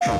Well,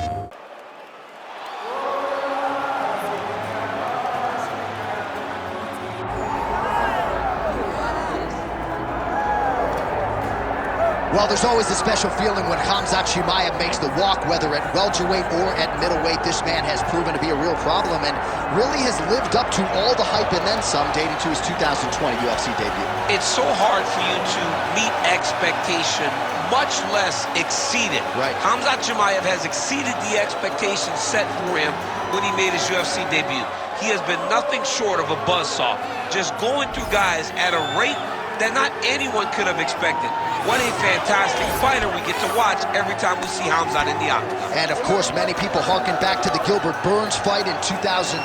there's always a special feeling when KHAMZAT CHIMAEV makes the walk, whether at welterweight or at middleweight. This man has proven to be a real problem and really has lived up to all the hype and then some, dating to his 2020 UFC debut. It's so hard for you to meet expectation, much less exceed it. Right. KHAMZAT CHIMAEV has exceeded the expectations set for him when he made his UFC debut. He has been nothing short of a buzzsaw, just going through guys at a rate that not anyone could have expected. What a fantastic fighter we get to watch every time we see KHAMZAT in the octagon. And of course, many people harken back to the Gilbert Burns fight in 2022,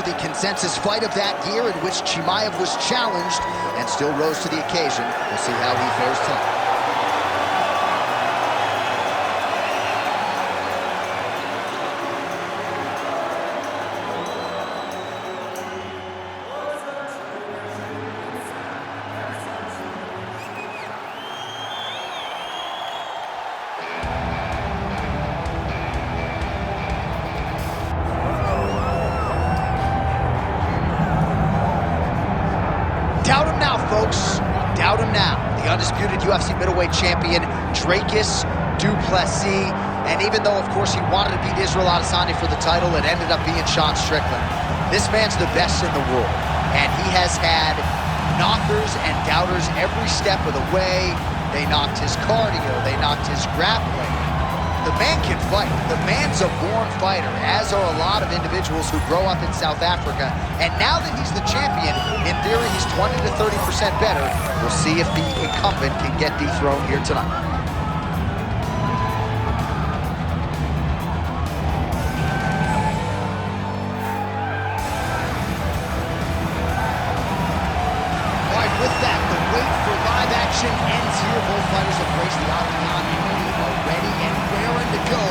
the consensus fight of that year in which Chimaev was challenged and still rose to the occasion. We'll see how he fares tonight. Doubt him now, folks. Doubt him now. The undisputed UFC middleweight champion, DRICUS DU PLESSIS. And even though, of course, he wanted to beat Israel Adesanya for the title, it ended up being Sean Strickland. This man's the best in the world. And he has had knockers and doubters every step of the way. They knocked his cardio. They knocked his grappling. The man can fight. The man's a born fighter, as are a lot of individuals who grow up in South Africa. And now that he's the champion, in theory, he's 20 to 30% better. We'll see if the incumbent can get dethroned here tonight. All right, with that, the wait for live action ends here. Both fighters have graced the octagon and we are ready and raring to go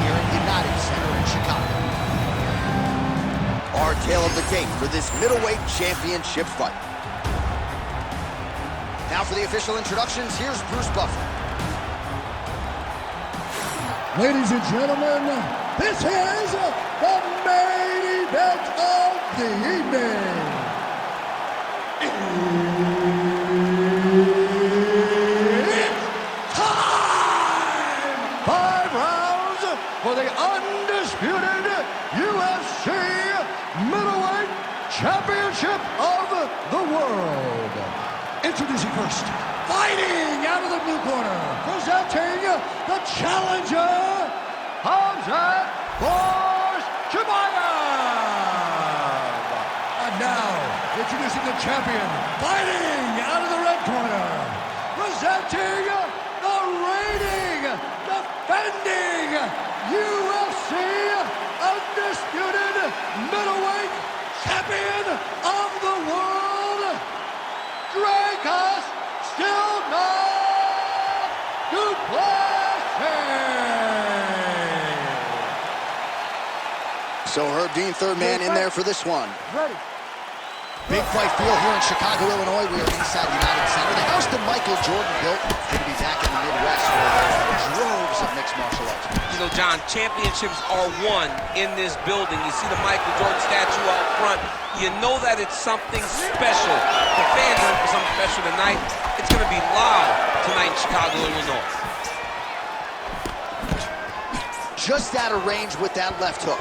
here at United Center in Chicago. Our tale of the tape for this middleweight championship fight. Now for the official introductions, here's Bruce Buffer. Ladies and gentlemen, this is the main event of the evening. It's time! 5 rounds for the undisputed UFC Middleweight Championship of the world. Introducing first, fighting out of the blue corner, presenting the challenger, KHAMZAT Borz Chimaev. And now, introducing the champion, fighting out of the red corner, presenting the reigning, defending UFC undisputed middleweight champion of the world, DRICUS Du Plessis. So Herb Dean, third man in there for this one. Ready. Big fight feel here in Chicago, Illinois. We are inside United Center. The house that Michael Jordan built. Good to be back in the Midwest where there are droves of mixed martial arts. You know, John, championships are won in this building. You see the Michael Jordan statue out front. You know that it's something special. The fans are for something special tonight. It's going to be loud tonight in Chicago, Illinois. Just out of range with that left hook.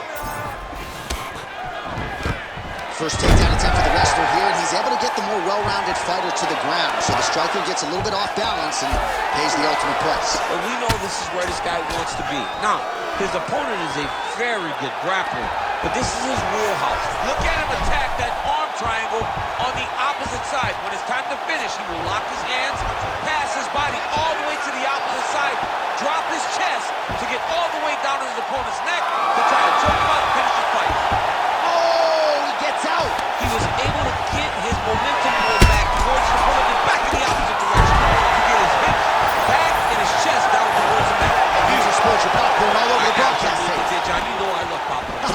First takedown attempt for the wrestler here, and he's able to get the more well-rounded fighter to the ground. So the striker gets a little bit off balance and pays the ultimate price. But we know this is where this guy wants to be. Now, his opponent is a very good grappler, but this is his wheelhouse. Look at him attack that arm triangle on the opposite side. When it's time to finish, he will lock his hands, pass his body all the way to the opposite side, drop his chest to get all the way down to his opponent's neck to try to choke him out and finish the fight. Out. He was able to get his momentum pulled back towards his opponent and back in the opposite direction to get his hips back and his chest down towards the mat. You just spilled your popcorn all over the broadcast tape. John, you know I love popcorn.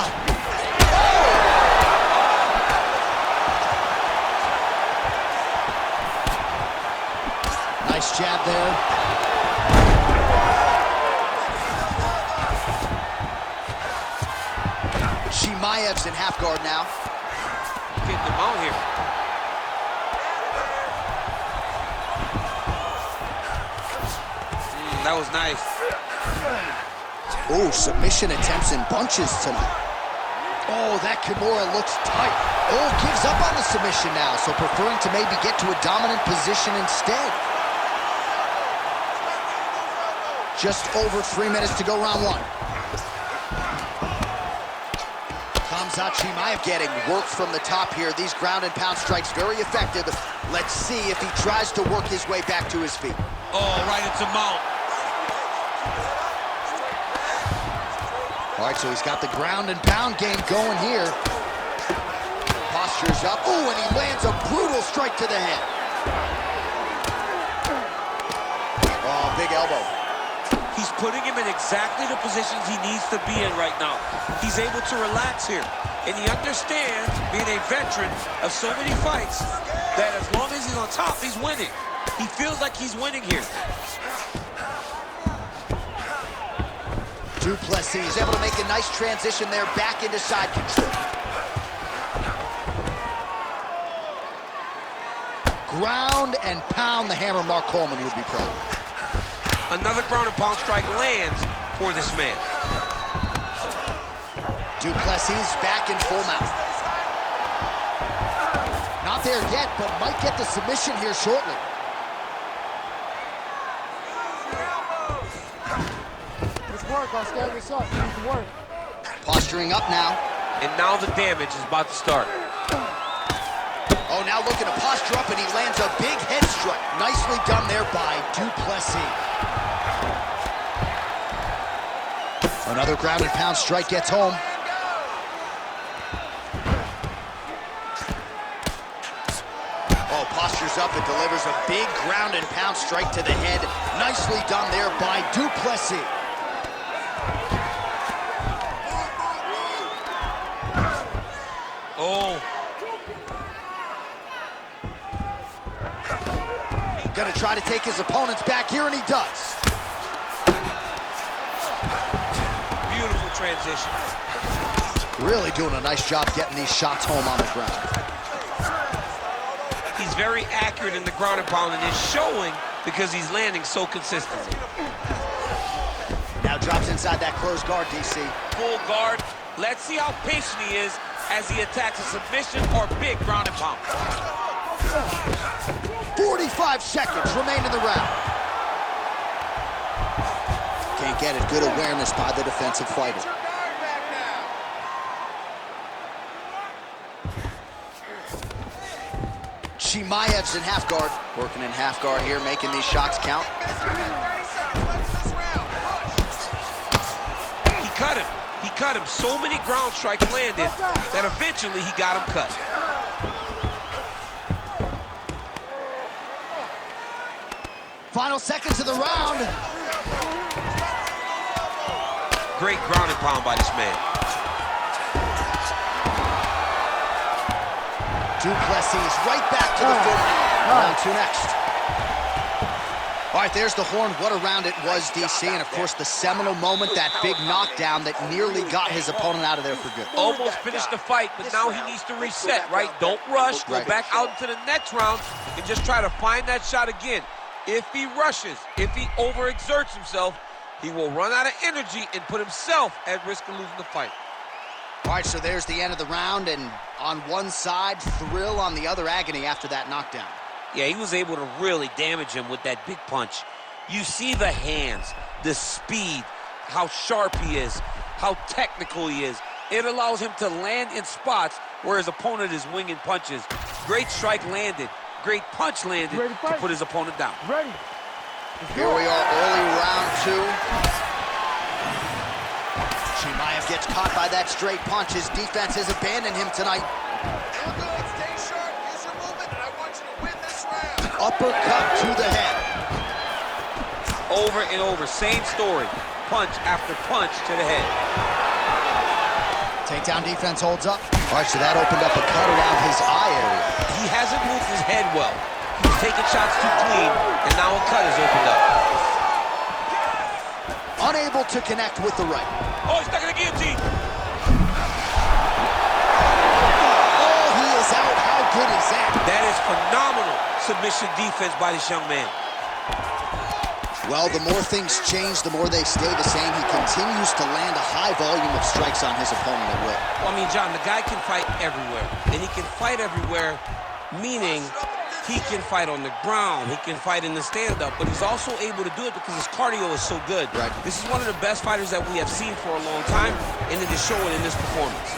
Nice jab there. Chimaev's in half guard now. Getting him out here. That was nice. Oh, submission attempts in bunches tonight. Oh, that Kimura looks tight. Oh, gives up on the submission now, so preferring to maybe get to a dominant position instead. Just over 3 minutes to go, round one. KHAMZAT CHIMAEV getting work from the top here. These ground and pound strikes very effective. Let's see if he tries to work his way back to his feet. Oh, right into mount. All right, so he's got the ground and pound game going here. Posture's up. Oh, and he lands a brutal strike to the head. Oh, big elbow. He's putting him in exactly the positions he needs to be in right now. He's able to relax here. And he understands, being a veteran of so many fights, that as long as he's on top, he's winning. He feels like he's winning here. Du Plessis is able to make a nice transition there back into side control. Ground and pound, the hammer Mark Coleman would be proud. Another ground and pound strike lands for this man. Du Plessis back in full mount. Not there yet, but might get the submission here shortly. I'll stand this up. You need to work. Posturing up now. And now the damage is about to start. Oh, now looking to posture up, and he lands a big head strike. Nicely done there by Du Plessis. Another ground and pound strike gets home. Oh, postures up and delivers a big ground and pound strike to the head. Nicely done there by Du Plessis. Oh. Gonna try to take his opponents back here, and he does. Beautiful transition. Really doing a nice job getting these shots home on the ground. He's very accurate in the ground and pound, and it's showing because he's landing so consistently. Now drops inside that closed guard, DC. Full guard. Let's see how patient he is as he attacks a submission or big ground and pound. 45 seconds remain in the round. Can't get it. Good awareness by the defensive fighter. Chimaev's in half guard. Working in half guard here, making these shots count. He cut him. He cut him. So many ground strikes landed that eventually he got him cut. Final seconds of the round. Great ground and pound by this man. Du Plessis right back to the full round. Round two next. All right, there's the horn. What a round it was, DC. And, of course, the seminal moment, that big knockdown that nearly got his opponent out of there for good. Almost finished the fight, but now he needs to reset, right? Don't rush. Go back out into the next round and just try to find that shot again. If he rushes, if he overexerts himself, he will run out of energy and put himself at risk of losing the fight. All right, so there's the end of the round, and on one side, thrill, on the other, agony after that knockdown. Yeah, he was able to really damage him with that big punch. You see the hands, the speed, how sharp he is, how technical he is. It allows him to land in spots where his opponent is winging punches. Great strike landed. Great punch landed to put his opponent down. Ready. Here we are, early round two. Chimaev gets caught by that straight punch. His defense has abandoned him tonight. Uppercut to the head. Over and over, same story. Punch after punch to the head. Takedown defense holds up. All right, so that opened up a cut around his eye area. He hasn't moved his head well. He was taking shots too clean, and now a cut has opened up. Unable to connect with the right. Oh, he's stuck in the guillotine. good is that? That is phenomenal submission defense by this young man. Well, the more things change, the more they stay the same. He continues to land a high volume of strikes on his opponent at will. Well, I mean, John, the guy can fight everywhere. And he can fight everywhere, meaning he can fight on the ground, he can fight in the stand-up, but he's also able to do it because his cardio is so good. Right. This is one of the best fighters that we have seen for a long time, and it is showing in this performance.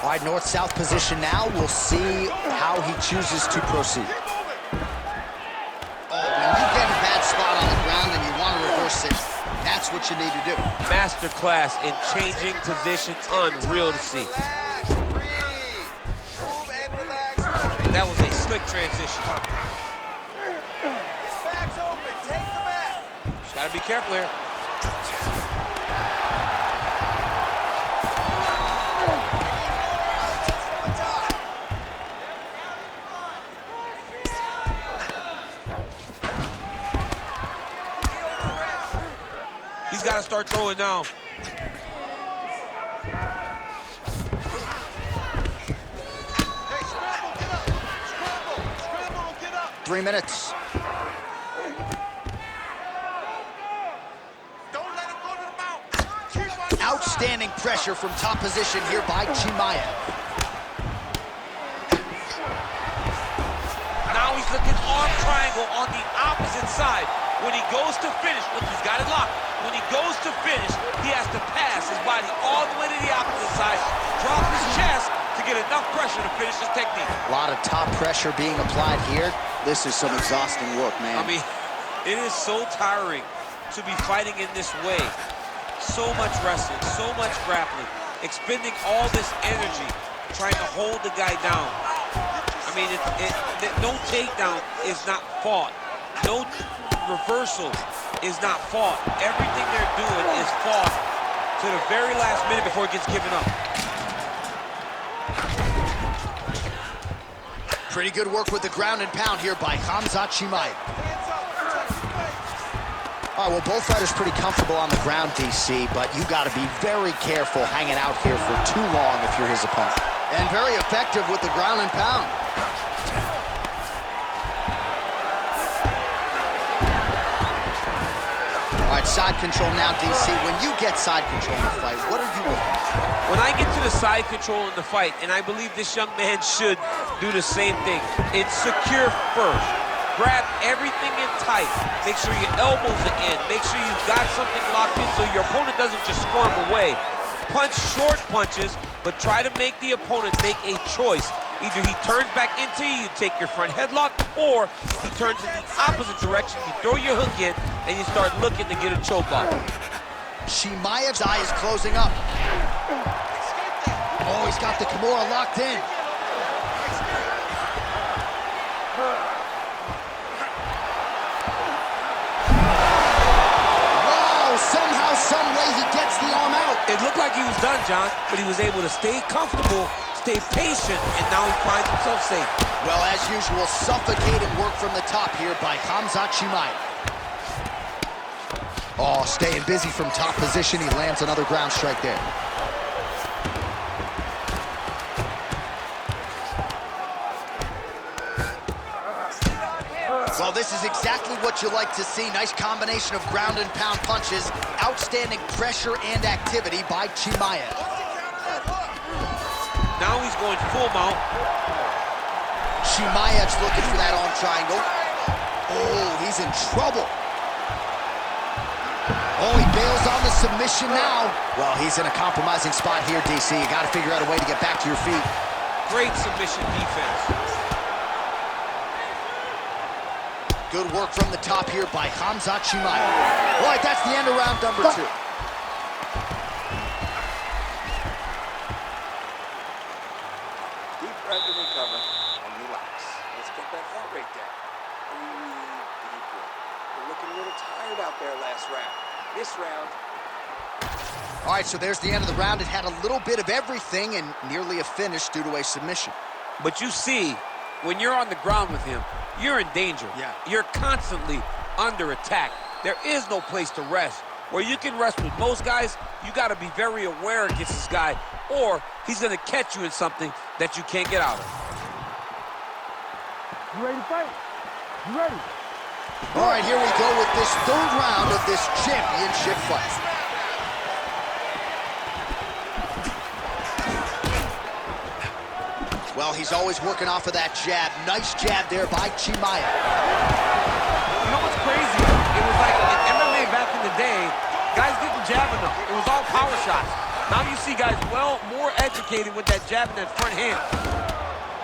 All right, north-south position now. We'll see how he chooses to proceed. When you get a bad spot on the ground and you want to reverse it, that's what you need to do. Masterclass in changing positions, unreal to see. That was a slick transition. Just gotta be careful here. He's got to start throwing now. 3 minutes. Outstanding pressure from top position here by Chimaev. Now he's looking arm triangle on the opposite side. When he goes to finish, look, he's got it locked. When he goes to finish, he has to pass his body all the way to the opposite side, drop his chest to get enough pressure to finish his technique. A lot of top pressure being applied here. This is some exhausting work, man. I mean, it is so tiring to be fighting in this way. So much wrestling, so much grappling, expending all this energy, trying to hold the guy down. I mean, no takedown is not fought. No reversal is not fought. Everything they're doing is fought to the very last minute before it gets given up. Pretty good work with the ground and pound here by KHAMZAT CHIMAEV. All right, well, both fighters pretty comfortable on the ground, DC, but you got to be very careful hanging out here for too long if you're his opponent. And very effective with the ground and pound. All right, side control now, DC. When you get side control in the fight, what are you looking for? When I get to the side control in the fight, and I believe this young man should do the same thing, it's secure first. Grab everything in tight. Make sure your elbows are in. Make sure you've got something locked in so your opponent doesn't just squirm away. Punch short punches, but try to make the opponent make a choice. Either he turns back into you, you take your front headlock, or he turns in the opposite direction, you throw your hook in, and you start looking to get a choke off. Chimaev's eye is closing up. Oh, he's got the Kimura locked in. Somehow, some way, he gets the arm out. It looked like he was done, John, but he was able to stay comfortable, stay patient, and now he finds himself safe. Well, as usual, suffocating work from the top here by KHAMZAT CHIMAEV. Oh, staying busy from top position. He lands another ground strike there. Well, this is exactly what you like to see. Nice combination of ground and pound punches. Outstanding pressure and activity by Chimaev. Now he's going full mount. Chimaev's looking for that arm triangle. Oh, he's in trouble. Oh, he bails on the submission now. Well, he's in a compromising spot here, DC. You got to figure out a way to get back to your feet. Great submission defense. Good work from the top here by KHAMZAT CHIMAEV. All right, that's the end of round number 2. Deep breath and recover, and relax. Let's get that heart rate down. Breathe deeply. You're looking a little tired out there last round. This round... All right, so there's the end of the round. It had a little bit of everything and nearly a finish due to a submission. But you see, when you're on the ground with him, you're in danger. Yeah. You're constantly under attack. There is no place to rest. Where you can rest with most guys, you got to be very aware against this guy, or he's going to catch you in something that you can't get out of. You ready to fight? You ready? All right, here we go with this third round of this championship fight. Well, he's always working off of that jab. Nice jab there by Chimaev. You know what's crazy? It was like in MMA back in the day, guys didn't jab enough. It was all power shots. Now you see guys more educated with that jab in that front hand.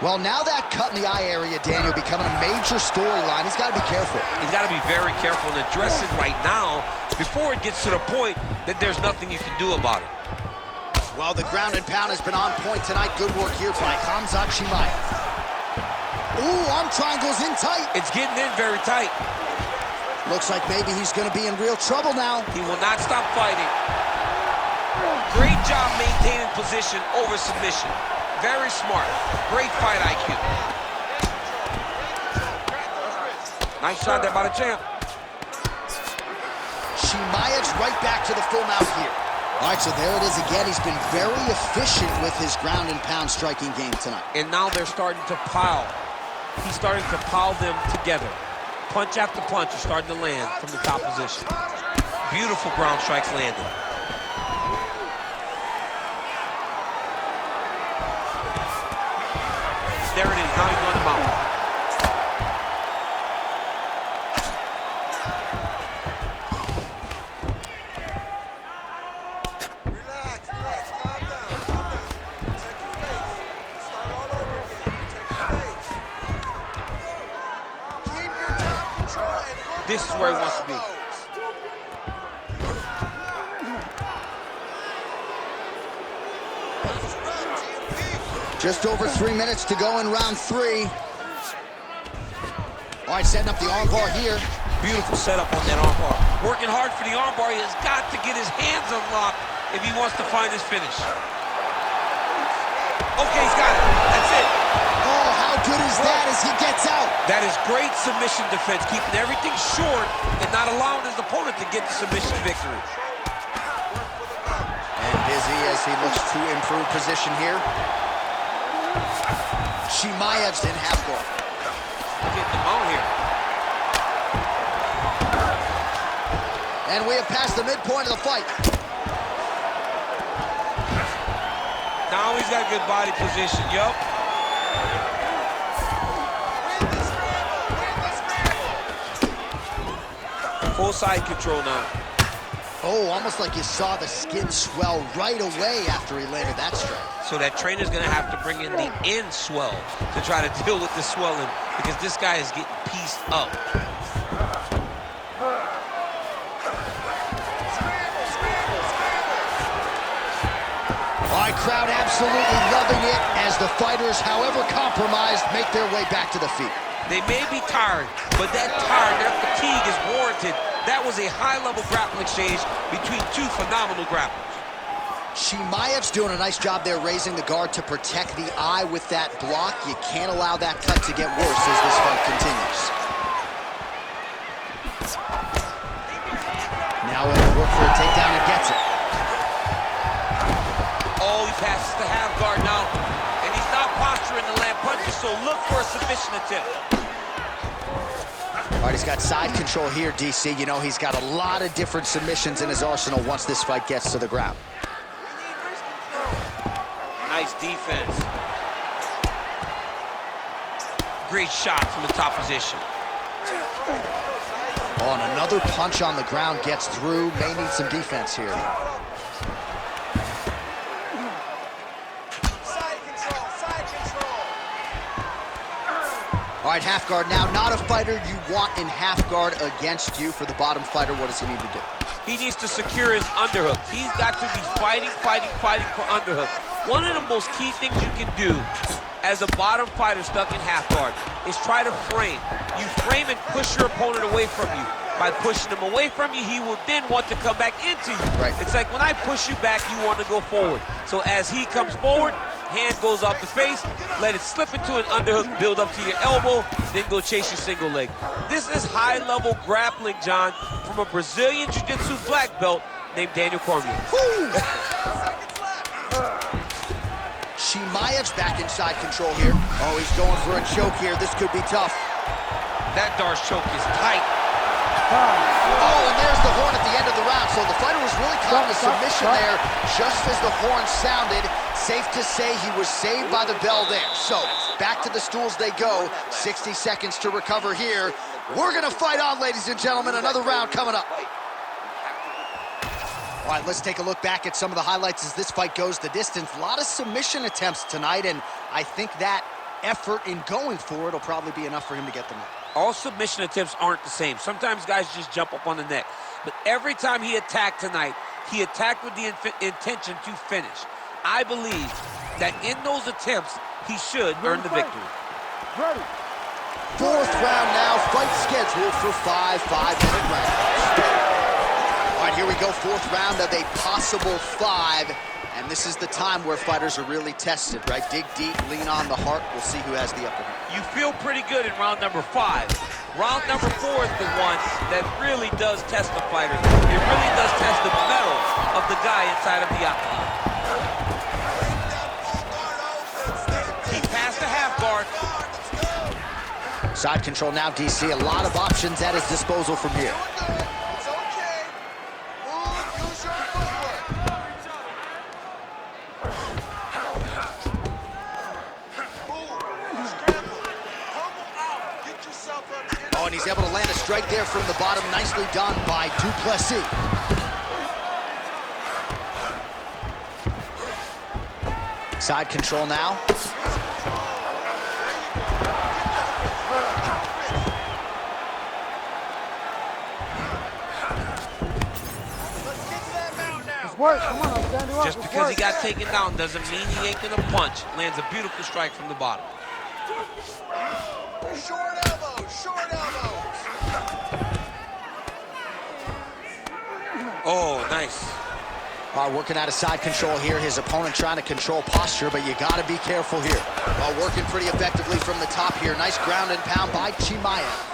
Well, now that cut in the eye area, Daniel, becoming a major storyline. He's got to be careful. He's got to be very careful and address it right now before it gets to the point that there's nothing you can do about it. Well, the ground and pound has been on point tonight. Good work here by KHAMZAT CHIMAEV. Ooh, arm triangle's in tight. It's getting in very tight. Looks like maybe he's going to be in real trouble now. He will not stop fighting. Great job maintaining position over submission. Very smart. Great fight IQ. Nice shot there by the champ. Chimaev's right back to the full mount here. All right, so there it is again. He's been very efficient with his ground and pound striking game tonight. And now they're starting to pile. He's starting to pile them together. Punch after punch is starting to land from the top position. Beautiful ground strikes landed. There it is. Now he's on the mount. This is where he wants to be. Just over 3 minutes to go in round 3. All right, setting up the armbar here. Beautiful setup on that armbar. Working hard for the armbar. He has got to get his hands unlocked if he wants to find his finish. Okay, he's got it. That's it. Oh, how good is that as he gets out? That is great submission defense, keeping everything short and not allowing his opponent to get the submission victory. And busy as he looks to improve position here. Chimaev's in half guard. Getting the mount here. And we have passed the midpoint of the fight. Now he's got good body position, yup. Full side control now. Oh, almost like you saw the skin swell right away after he landed that strike. So that trainer's gonna have to bring in the end swell to try to deal with the swelling because this guy is getting pieced up. All right, crowd absolutely loving it as the fighters, however compromised, make their way back to the feet. They may be tired, but that fatigue is warranted. That was a high-level grappling exchange between two phenomenal grapplers. Chimaev's doing a nice job there raising the guard to protect the eye with that block. You can't allow that cut to get worse as this fight continues. Now in the work for a takedown and gets it. Oh, he passes the half guard now. And he's not posturing to land punches, so look for a submission attempt. All right, he's got side control here, DC. You know, he's got a lot of different submissions in his arsenal once this fight gets to the ground. Nice defense. Great shot from the top position. Oh, and another punch on the ground gets through. May need some defense here. All right, half guard now. Not a fighter you want in half guard against you. For the bottom fighter, what does he need to do? He needs to secure his underhook. He's got to be fighting for underhook. One of the most key things you can do as a bottom fighter stuck in half guard is try to frame. You frame and push your opponent away from you. By pushing him away from you, he will then want to come back into you. Right. It's like when I push you back, you want to go forward. So as he comes forward, hand goes off the face, let it slip into an underhook, build up to your elbow, then go chase your single leg. This is high-level grappling, John, from a Brazilian Jiu-Jitsu black belt named Daniel Cormier. Chimaev's back inside control here. Oh, he's going for a choke here. This could be tough. That Darce choke is tight. Oh, and there's the horn at the end of the round. So the fighter was really caught in a submission there just as the horn sounded. Safe to say he was saved by the bell there. So back to the stools they go. 60 seconds to recover here. We're going to fight on, ladies and gentlemen. Another round coming up. All right, let's take a look back at some of the highlights as this fight goes the distance. A lot of submission attempts tonight, and I think that effort in going for it will probably be enough for him to get them up. All submission attempts aren't the same. Sometimes guys just jump up on the neck. But every time he attacked tonight, he attacked with the intention to finish. I believe that in those attempts, he should earn the victory. Ready. Fourth round now, fight scheduled for 5 5-minute rounds. All right, here we go, fourth round of a possible 5. And this is the time where fighters are really tested, right? Dig deep, lean on the heart. We'll see who has the upper hand. You feel pretty good in round number 5. Round number 4 is the one that really does test the fighter. It really does test the mettle of the guy inside of the octagon. He passed the half guard. Side control now, DC. A lot of options at his disposal from here. Oh, and he's able to land a strike there from the bottom. Nicely done by Du Plessis. Side control now. Work. Come on, I'm standing up. Just because he got taken down doesn't mean he ain't gonna punch. Lands a beautiful strike from the bottom. Short elbows, short elbows. Oh, nice. Working out of side control here. His opponent trying to control posture, but you got to be careful here. Working pretty effectively from the top here. Nice ground and pound by Chimaev.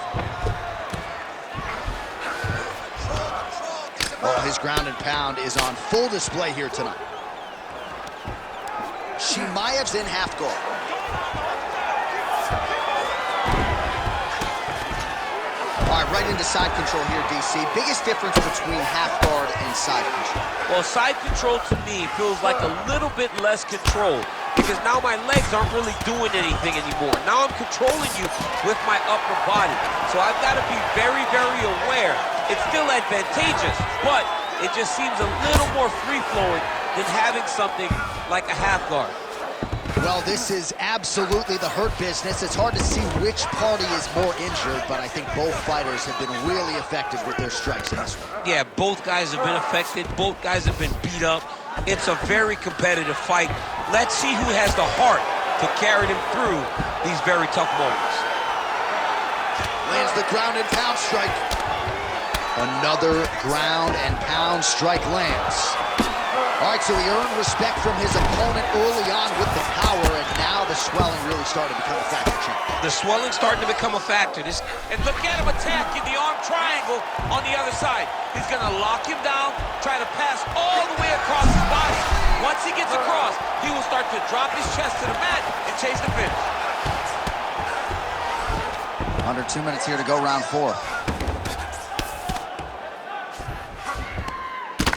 Oh, his ground and pound is on full display here tonight. Chimaev's in half guard. All right, right into side control here, DC. Biggest difference between half guard and side control? Well, side control to me feels like a little bit less control because now my legs aren't really doing anything anymore. Now I'm controlling you with my upper body. So I've got to be very, very aware. It's still advantageous, but it just seems a little more free-flowing than having something like a half guard. Well, this is absolutely the hurt business. It's hard to see which party is more injured, but I think both fighters have been really effective with their strikes in this one. Yeah, both guys have been affected. Both guys have been beat up. It's a very competitive fight. Let's see who has the heart to carry them through these very tough moments. Lands the ground and pound strike. Another ground and pound strike lands. All right, so he earned respect from his opponent early on with the power, and now the swelling really started to become a factor, champ. The swelling's starting to become a factor. And look at him attacking the arm triangle on the other side. He's going to lock him down, try to pass all the way across his body. Once he gets across, he will start to drop his chest to the mat and chase the finish. Under 2 minutes here to go, round 4.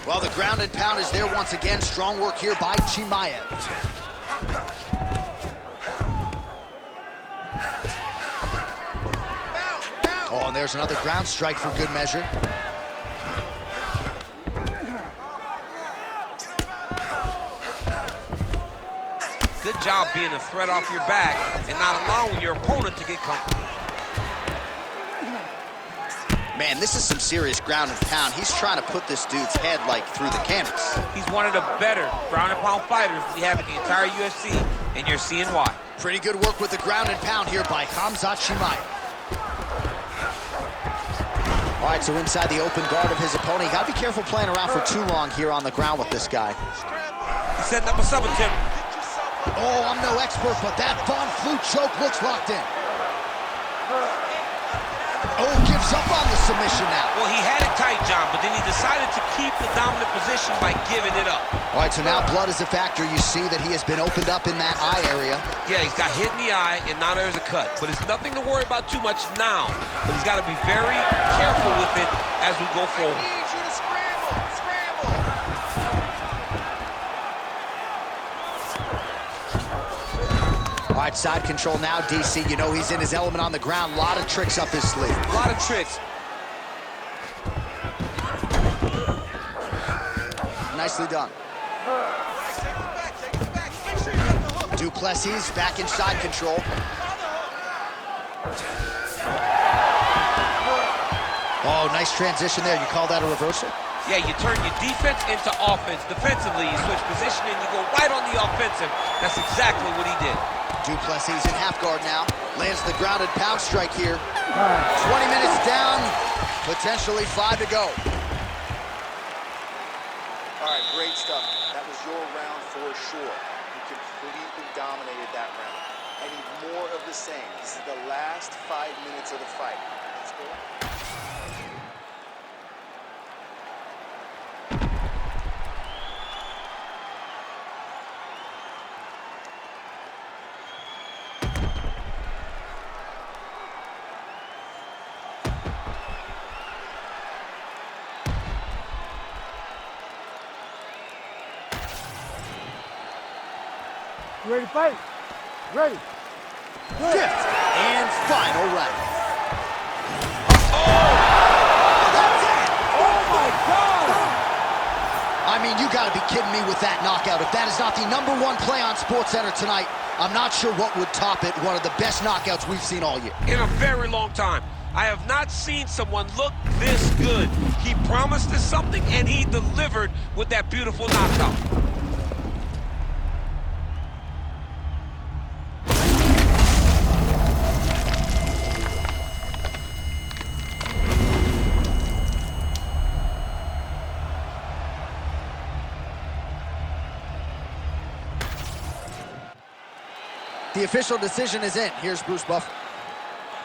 Well, the ground and pound is there once again. Strong work here by Chimaev. Oh, and there's another ground strike for good measure. Good job being a threat off your back and not allowing your opponent to get comfortable. Man, this is some serious ground and pound. He's trying to put this dude's head, like, through the canvas. He's one of the better ground and pound fighters we have in the entire UFC, and you're seeing why. Pretty good work with the ground and pound here by KHAMZAT CHIMAEV. All right, so inside the open guard of his opponent. You got to be careful playing around for too long here on the ground with this guy. He's setting up a sub attempt. Oh, I'm no expert, but that Von Flue choke looks locked in. Oh, gives up on the submission now. Well, he had it tight, John, but then he decided to keep the dominant position by giving it up. All right, right, so now blood is a factor. You see that he has been opened up in that eye area. Yeah, he's got hit in the eye, and now there's a cut. But it's nothing to worry about too much now. But he's got to be very careful with it as we go forward. I need you to scramble, scramble. All right, side control now, DC. You know he's in his element on the ground. A lot of tricks up his sleeve. A lot of tricks. Nicely done. Du Plessis back in side control. Oh, nice transition there. You call that a reversal? Yeah, you turn your defense into offense. Defensively, you switch position and you go right on the offensive. That's exactly what he did. Du Plessis in half guard now. Lands the grounded pound strike here. 20 minutes down, potentially 5 to go. All right, great stuff. That was your round for sure. You completely dominated that round. I need more of the same. This is the last 5 minutes of the fight. Let's go. You ready to fight? Ready. Good. Fifth and final round. Oh my God! I mean, you gotta be kidding me with that knockout. If that is not the #1 play on SportsCenter tonight, I'm not sure what would top it. One of the best knockouts we've seen all year. In a very long time. I have not seen someone look this good. He promised us something, and he delivered with that beautiful knockout. The official decision is in. Here's Bruce Buffer.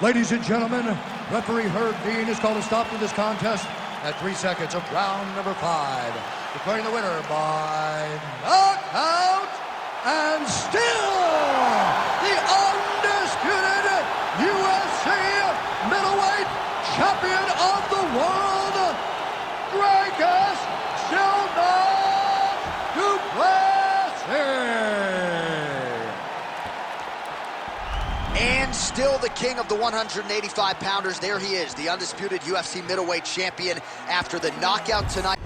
Ladies and gentlemen, referee Herb Dean has called a stop to this contest at 3 seconds of round number 5. Declaring the winner by knockout and still the undisputed UFC middleweight champion of the world, DRICUS Du Plessis. And still the king of the 185-pounders. There he is, the undisputed UFC middleweight champion after the knockout tonight.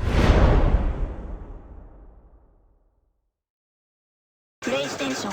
PlayStation